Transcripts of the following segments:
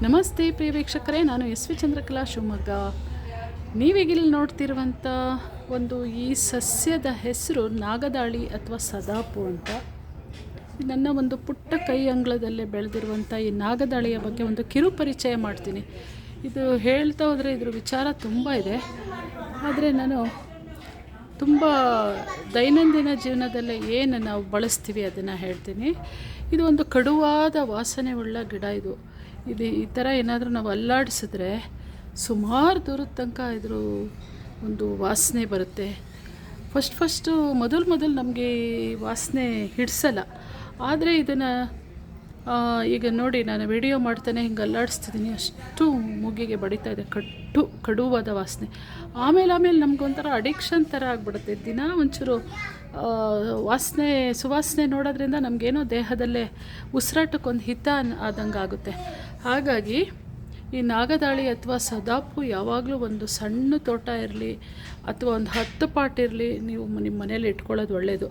ನಮಸ್ತೆ ಪ್ರಿಯ ವೀಕ್ಷಕರೇ, ನಾನು ಎಸ್ ವಿ ಚಂದ್ರಕಲಾ ಶಿವಮೊಗ್ಗ. ನೀವೀಗಿಲ್ಲಿ ನೋಡ್ತಿರುವಂಥ ಈ ಸಸ್ಯದ ಹೆಸರು ನಾಗದಾಳಿ ಅಥವಾ ಸದಾಪು ಅಂತ. ನನ್ನ ಒಂದು ಪುಟ್ಟ ಕೈ ಅಂಗಳದಲ್ಲೇ ಬೆಳೆದಿರುವಂಥ ಈ ನಾಗದಾಳಿಯ ಬಗ್ಗೆ ಒಂದು ಕಿರು ಪರಿಚಯ ಮಾಡ್ತೀನಿ. ಇದು ಹೇಳ್ತಾ ಹೋದರೆ ಇದ್ರ ವಿಚಾರ ತುಂಬ ಇದೆ, ಆದರೆ ನಾನು ತುಂಬ ದೈನಂದಿನ ಜೀವನದಲ್ಲೇ ಏನು ನಾವು ಬಳಸ್ತೀವಿ ಅದನ್ನು ಹೇಳ್ತೀನಿ. ಇದು ಒಂದು ಕಡುವಾದ ವಾಸನೆ ಉಳ್ಳ ಗಿಡ. ಇದು ಈ ಥರ ಏನಾದರೂ ನಾವು ಅಲ್ಲಾಡಿಸಿದ್ರೆ ಸುಮಾರು ದೂರದ ತನಕ ಇದ್ರ ಒಂದು ವಾಸನೆ ಬರುತ್ತೆ. ಫಸ್ಟು ಮೊದಲು ನಮಗೆ ಈ ವಾಸನೆ ಹಿಡಿಸಲ್ಲ, ಆದರೆ ಇದನ್ನು ಈಗ ನೋಡಿ ನಾನು ವಿಡಿಯೋ ಮಾಡ್ತಾನೆ ಹಿಂಗೆ ಅಲ್ಲಾಡಿಸ್ತಿದ್ದೀನಿ, ಅಷ್ಟು ಮೂಗಿಗೆ ಬಡಿತಾ ಇದೆ, ಕಡುವಾದ ವಾಸನೆ. ಆಮೇಲೆ ನಮಗೊಂಥರ ಅಡಿಕ್ಷನ್ ಥರ ಆಗಿಬಿಡುತ್ತೆ. ದಿನ ಒಂಚೂರು ಸುವಾಸನೆ ನೋಡೋದ್ರಿಂದ ನಮಗೇನೋ ದೇಹದಲ್ಲೇ ಉಸಿರಾಟಕ್ಕೊಂದು ಹಿತ ಆದಂಗೆ ಆಗುತ್ತೆ. ಹಾಗಾಗಿ ಈ ನಾಗದಾಳಿ ಅಥವಾ ಸದಾಪು ಯಾವಾಗಲೂ ಒಂದು ಸಣ್ಣ ತೋಟ ಇರಲಿ ಅಥವಾ ಒಂದು 10 ಪಾಟ್ ಇರಲಿ, ನೀವು ನಿಮ್ಮ ಮನೇಲಿ ಇಟ್ಕೊಳ್ಳೋದು ಒಳ್ಳೆಯದು.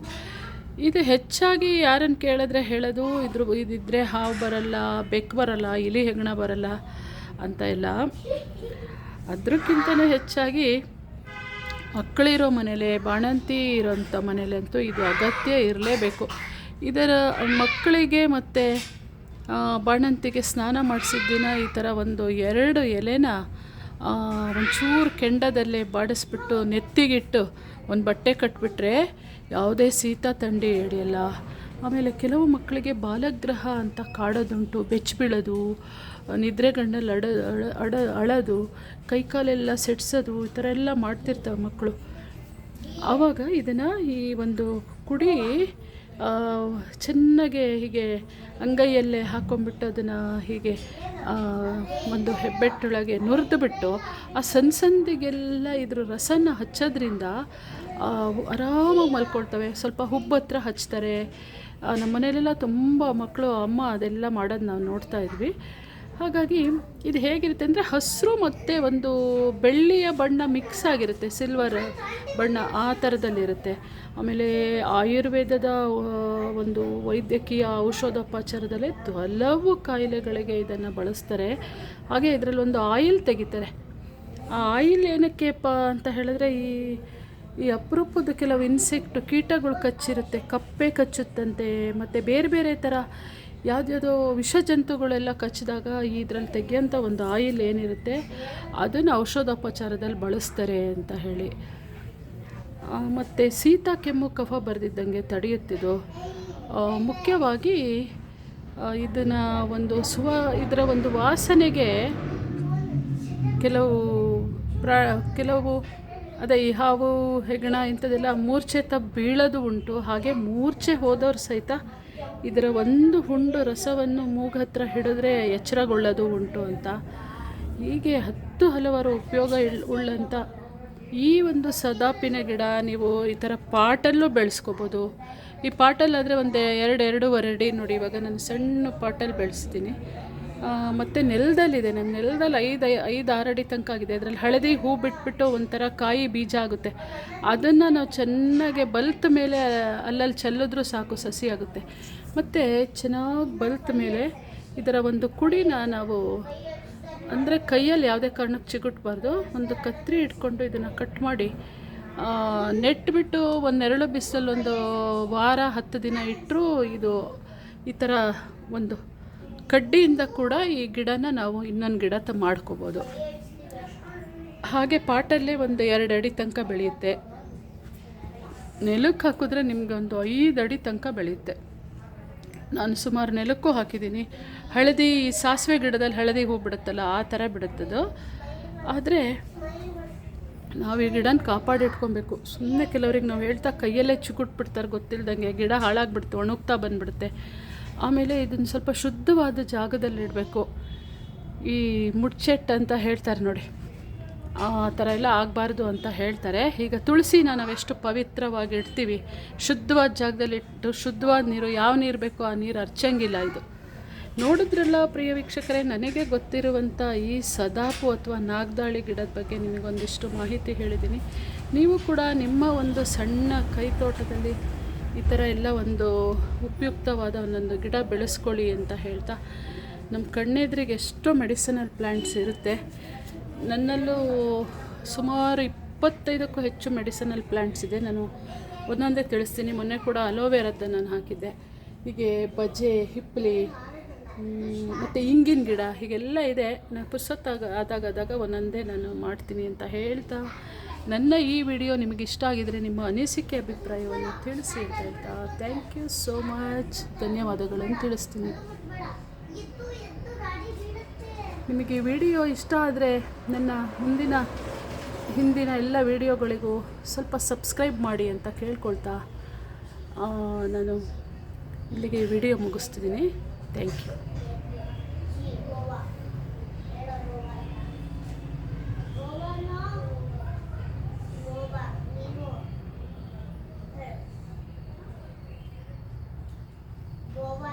ಇದು ಹೆಚ್ಚಾಗಿ ಯಾರನ್ನು ಕೇಳಿದ್ರೆ ಹೇಳೋದು ಇದಿದ್ದರೆ ಹಾವು ಬರಲ್ಲ, ಬೆಕ್ಕು ಬರಲ್ಲ, ಇಲಿ ಹೆಗ್ಗಣ ಬರಲ್ಲ ಅಂತ ಇಲ್ಲ. ಅದಕ್ಕಿಂತಲೂ ಹೆಚ್ಚಾಗಿ ಮಕ್ಕಳಿರೋ ಮನೇಲೆ, ಬಾಣಂತಿ ಇರೋಂಥ ಮನೇಲಂತೂ ಇದು ಅಗತ್ಯ ಇರಲೇಬೇಕು. ಇದರ ಮಕ್ಕಳಿಗೆ ಮತ್ತು ಬಾಣಂತಿಗೆ ಸ್ನಾನ ಮಾಡಿಸಿದ ದಿನ ಈ ಥರ 2 ಎಲೆನ ಒಂಚೂರು ಕೆಂಡದಲ್ಲೇ ಬಾಡಿಸ್ಬಿಟ್ಟು ನೆತ್ತಿಗಿಟ್ಟು ಒಂದು ಬಟ್ಟೆ ಕಟ್ಟಿಬಿಟ್ರೆ ಯಾವುದೇ ಶೀತ ಥಂಡಿ ಹಿಡಿಯಲ್ಲ. ಆಮೇಲೆ ಕೆಲವು ಮಕ್ಕಳಿಗೆ ಬಾಲಗ್ರಹ ಅಂತ ಕಾಡೋದುಂಟು, ಬೆಚ್ಚಬೀಳೋದು, ನಿದ್ರೆಗಣ್ಣಲ್ಲಿ ಅಳೋದು, ಕೈಕಾಲೆಲ್ಲ ಸೆಡ್ಸೋದು, ಈ ಥರ ಎಲ್ಲ ಮಾಡ್ತಿರ್ತವೆ ಮಕ್ಕಳು. ಆವಾಗ ಇದನ್ನು ಈ ಒಂದು ಕುಡಿ ಚೆನ್ನಾಗೆ ಹೀಗೆ ಅಂಗೈಯಲ್ಲೇ ಹಾಕ್ಕೊಂಬಿಟ್ಟು ಅದನ್ನು ಹೀಗೆ ಒಂದು ಹೆಬ್ಬೆಟ್ಟೊಳಗೆ ನುರಿದ್ಬಿಟ್ಟು ಆ ಸಂದಿಗೆಲ್ಲ ಇದ್ರ ರಸನ ಹಚ್ಚೋದ್ರಿಂದ ಆರಾಮಾಗಿ ಮಲ್ಕೊಳ್ತವೆ. ಸ್ವಲ್ಪ ಹುಬ್ಬತ್ರ ಹಚ್ತಾರೆ. ನಮ್ಮ ಮನೆಯಲ್ಲೆಲ್ಲ ತುಂಬ ಮಕ್ಕಳು ಅಮ್ಮ ಅದೆಲ್ಲ ಮಾಡೋದು ನಾವು ನೋಡ್ತಾ ಇದ್ವಿ. ಹಾಗಾಗಿ ಇದು ಹೇಗಿರುತ್ತೆ ಅಂದರೆ ಹಸಿರು ಮತ್ತು ಒಂದು ಬೆಳ್ಳಿಯ ಬಣ್ಣ ಮಿಕ್ಸ್ ಆಗಿರುತ್ತೆ, ಸಿಲ್ವರ್ ಬಣ್ಣ ಆ ಥರದಲ್ಲಿರುತ್ತೆ. ಆಮೇಲೆ ಆಯುರ್ವೇದದ ಒಂದು ವೈದ್ಯಕೀಯ ಔಷಧೋಪಚಾರದಲ್ಲೇ ಹಲವು ಕಾಯಿಲೆಗಳಿಗೆ ಇದನ್ನು ಬಳಸ್ತಾರೆ. ಹಾಗೆ ಇದರಲ್ಲೊಂದು ಆಯಿಲ್ ತೆಗಿತಾರೆ. ಆ ಆಯಿಲ್ ಏನಕ್ಕೆಪ್ಪ ಅಂತ ಹೇಳಿದ್ರೆ ಈ ಅಪರೂಪದ ಕೆಲವು ಕೀಟಗಳು ಕಚ್ಚಿರುತ್ತೆ, ಕಪ್ಪೆ ಕಚ್ಚುತ್ತಂತೆ, ಮತ್ತು ಬೇರೆ ಥರ ಯಾವುದ್ಯಾವುದೋ ವಿಷ ಜಂತುಗಳೆಲ್ಲ ಕಚ್ಚಿದಾಗ ಇದರಲ್ಲಿ ತೆಗಿಯೋಂಥ ಒಂದು ಆಯಿಲ್ ಏನಿರುತ್ತೆ ಅದನ್ನು ಔಷಧೋಪಚಾರದಲ್ಲಿ ಬಳಸ್ತಾರೆ ಅಂತ ಹೇಳಿ. ಮತ್ತು ಶೀತ, ಕೆಮ್ಮು, ಕಫ ಬರೆದಿದ್ದಂಗೆ ತಡೆಯುತ್ತಿದ್ದು. ಮುಖ್ಯವಾಗಿ ಇದನ್ನು ಇದರ ಒಂದು ವಾಸನೆಗೆ ಕೆಲವು ಅದೇ ಈ ಹಾವು ಹೆಗ್ಗಣ ಇಂಥದ್ದೆಲ್ಲ ಮೂರ್ಛೆ ಬೀಳೋದು ಉಂಟು. ಹಾಗೆ ಮೂರ್ಛೆ ಹೋದವ್ರು ಸಹಿತ ಇದರ ಒಂದು ಹುಂಡು ರಸವನ್ನು ಮೂಗತ್ರ ಹಿಡಿದ್ರೆ ಎಚ್ಚರಗೊಳ್ಳೋದು ಉಂಟು ಅಂತ. ಹೀಗೆ ಹಲವಾರು ಉಪಯೋಗ ಉಳ್ಳಂಥ ಈ ಒಂದು ಸದಾಪಿನ ಗಿಡ ನೀವು ಈ ಥರ ಪಾಟಲ್ಲೂ ಬೆಳೆಸ್ಕೋಬೋದು. ಈ ಪಾಟಲ್ಲಾದರೆ ಒಂದು 2-2.5 ಅಡಿ ನೋಡಿ. ಇವಾಗ ನಾನು ಸಣ್ಣ ಪಾಟಲ್ಲಿ ಬೆಳೆಸ್ತೀನಿ. ಮತ್ತು ನೆಲದಲ್ಲಿದೆ, ನನ್ನ ನೆಲದಲ್ಲಿ 5-6 ಅಡಿ ತನಕ ಆಗಿದೆ. ಅದರಲ್ಲಿ ಹಳದಿ ಹೂ ಬಿಟ್ಬಿಟ್ಟು ಒಂಥರ ಕಾಯಿ ಬೀಜ ಆಗುತ್ತೆ. ಅದನ್ನು ನಾವು ಚೆನ್ನಾಗಿ ಬಲ್ತ ಮೇಲೆ ಅಲ್ಲಲ್ಲಿ ಚೆಲ್ಲಿದ್ರೂ ಸಾಕು, ಸಸಿ ಆಗುತ್ತೆ. ಮತ್ತು ಚೆನ್ನಾಗಿ ಬಲ್ತ ಮೇಲೆ ಇದರ ಒಂದು ಕುಡಿನ ನಾವು ಅಂದರೆ ಕೈಯಲ್ಲಿ ಯಾವುದೇ ಕಾರಣಕ್ಕೆ ಚಿಗುಟ್ಬಾರ್ದು, ಒಂದು ಕತ್ತರಿ ಇಟ್ಕೊಂಡು ಇದನ್ನು ಕಟ್ ಮಾಡಿ ನೆಟ್ಬಿಟ್ಟು ನೆರಳು ಬಿಸಿಲಲ್ಲಿ 1 ವಾರ 10 ದಿನ ಇಟ್ಟರೂ ಇದು ಈ ಥರ ಒಂದು ಕಡ್ಡಿಯಿಂದ ಕೂಡ ಈ ಗಿಡನ ನಾವು ಇನ್ನೊಂದು ಗಿಡ ಮಾಡ್ಕೋಬೋದು. ಹಾಗೆ ಪಾಟಲ್ಲೇ 2 ಅಡಿ ತನಕ ಬೆಳೆಯುತ್ತೆ. ನೆಲಕ್ಕೆ ಹಾಕಿದ್ರೆ ನಿಮ್ಗೆ 5 ಅಡಿ ತನಕ ಬೆಳೆಯುತ್ತೆ. ನಾನು ಸುಮಾರು ನೆಲಕ್ಕೂ ಹಾಕಿದ್ದೀನಿ. ಹಳದಿ ಸಾಸಿವೆ ಗಿಡದಲ್ಲಿ ಹಳದಿ ಹೂ ಬಿಡುತ್ತಲ್ಲ ಆ ಥರ ಬಿಡುತ್ತದು. ಆದರೆ ನಾವು ಈ ಗಿಡನ ಕಾಪಾಡಿಟ್ಕೊಬೇಕು. ಸುಮ್ಮನೆ ಕೆಲವ್ರಿಗೆ ನಾವು ಹೇಳ್ತಾ ಕೈಯಲ್ಲೇ ಚಿಗುಟ್ಬಿಡ್ತಾರೆ ಗೊತ್ತಿಲ್ದಂಗೆ, ಗಿಡ ಹಾಳಾಗಿಬಿಡುತ್ತೆ, ಒಣಗ್ತಾ ಬಂದುಬಿಡುತ್ತೆ. ಆಮೇಲೆ ಇದನ್ನು ಸ್ವಲ್ಪ ಶುದ್ಧವಾದ ಜಾಗದಲ್ಲಿ ಇಡಬೇಕು. ಈ ಮುಡ್ಚೆಟ್ಟು ಅಂತ ಹೇಳ್ತಾರೆ ನೋಡಿ, ಆ ಥರ ಎಲ್ಲ ಆಗಬಾರ್ದು ಅಂತ ಹೇಳ್ತಾರೆ. ಈಗ ತುಳಸಿನ ನಾವೆಷ್ಟು ಪವಿತ್ರವಾಗಿ ಇಡ್ತೀವಿ, ಶುದ್ಧವಾದ ಜಾಗದಲ್ಲಿ ಇಟ್ಟು ಶುದ್ಧವಾದ ನೀರು, ಯಾವ ನೀರು ಬೇಕೋ ಆ ನೀರು ಅರ್ಚಂಗಿಲ್ಲ. ಇದು ನೋಡಿದ್ರಲ್ಲ ಪ್ರಿಯ ವೀಕ್ಷಕರೇ, ನನಗೆ ಗೊತ್ತಿರುವಂಥ ಈ ಸದಾಪು ಅಥವಾ ನಾಗದಾಳಿ ಗಿಡದ ಬಗ್ಗೆ ನಿಮಗೊಂದಿಷ್ಟು ಮಾಹಿತಿ ಹೇಳಿದ್ದೀನಿ. ನೀವು ಕೂಡ ನಿಮ್ಮ ಒಂದು ಸಣ್ಣ ಕೈ ತೋಟದಲ್ಲಿ ಈ ಥರ ಎಲ್ಲ ಒಂದು ಉಪಯುಕ್ತವಾದ ಒಂದೊಂದು ಗಿಡ ಬೆಳೆಸ್ಕೊಳ್ಳಿ ಅಂತ ಹೇಳ್ತಾ ನಮ್ಮ ಕಣ್ಣೆದುರಿಗೆ ಎಷ್ಟೋ ಮೆಡಿಸಿನಲ್ ಪ್ಲ್ಯಾಂಟ್ಸ್ ಇರುತ್ತೆ. ನನ್ನಲ್ಲೂ ಸುಮಾರು 25ಕ್ಕೂ ಹೆಚ್ಚು ಮೆಡಿಸಿನಲ್ ಪ್ಲ್ಯಾಂಟ್ಸ್ ಇದೆ. ನಾನು ಒಂದೊಂದೇ ತಿಳಿಸ್ತೀನಿ. ಮೊನ್ನೆ ಕೂಡ ಅಲೋವೆರಾದ ನಾನು ಹಾಕಿದ್ದೆ. ಹೀಗೆ ಬಜೆ, ಹಿಪ್ಪಲಿ ಮತ್ತು ಇಂಗಿನ ಗಿಡ ಹೀಗೆಲ್ಲ ಇದೆ. ನಾನು ಪುರ್ಸೊತ್ತಾಗ ಆದಾಗ ಒಂದೊಂದೇ ನಾನು ಮಾಡ್ತೀನಿ ಅಂತ ಹೇಳ್ತಾ, ನನ್ನ ಈ ವಿಡಿಯೋ ನಿಮಗೆ ಇಷ್ಟ ಆಗಿದರೆ ನಿಮ್ಮ ಅನಿಸಿಕೆ ಅಭಿಪ್ರಾಯವನ್ನು ತಿಳಿಸಿ ಅಂತ ಹೇಳ್ತಾ ಥ್ಯಾಂಕ್ ಯು ಸೋ ಮಚ್, ಧನ್ಯವಾದಗಳನ್ನು ತಿಳಿಸ್ತೀನಿ. ನಿಮಗೆ ಈ ವಿಡಿಯೋ ಇಷ್ಟ ಆದರೆ ನನ್ನ ಹಿಂದಿನ ಎಲ್ಲ ವಿಡಿಯೋಗಳಿಗೂ ಸ್ವಲ್ಪ ಸಬ್ಸ್ಕ್ರೈಬ್ ಮಾಡಿ ಅಂತ ಕೇಳ್ಕೊಳ್ತಾ ನಾನು ಇಲ್ಲಿಗೆ ಈ ವಿಡಿಯೋ ಮುಗಿಸ್ತಿದ್ದೀನಿ. Thank you. Boba,